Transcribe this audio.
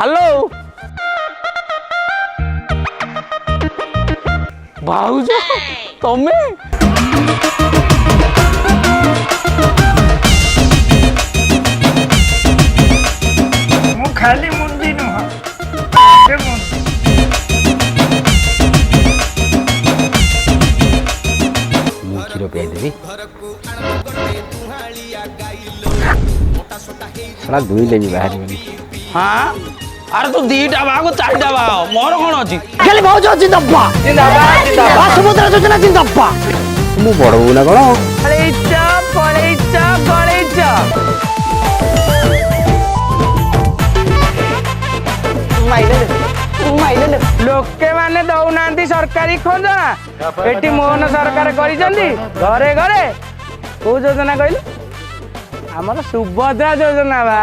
Hello भाउज तमे मु खाली मुंडी नुह क्षीर पियाई देवी साला दुई ले बाहर हाँ अरे तू दीटा बाग चारिटा बाग मोर कौन अच्छी खाली भाउज जिंदाबाद जिंदाबाद जिंदाबाद सुभद्रा योजना जिंदाबाद मु बड़ बो ना कौन लोके माने दौना सरकारी खोजना एटी मोहन सरकार करिसेंती घरे घरे को योजना कहले हमर सुभद्रा योजना बा।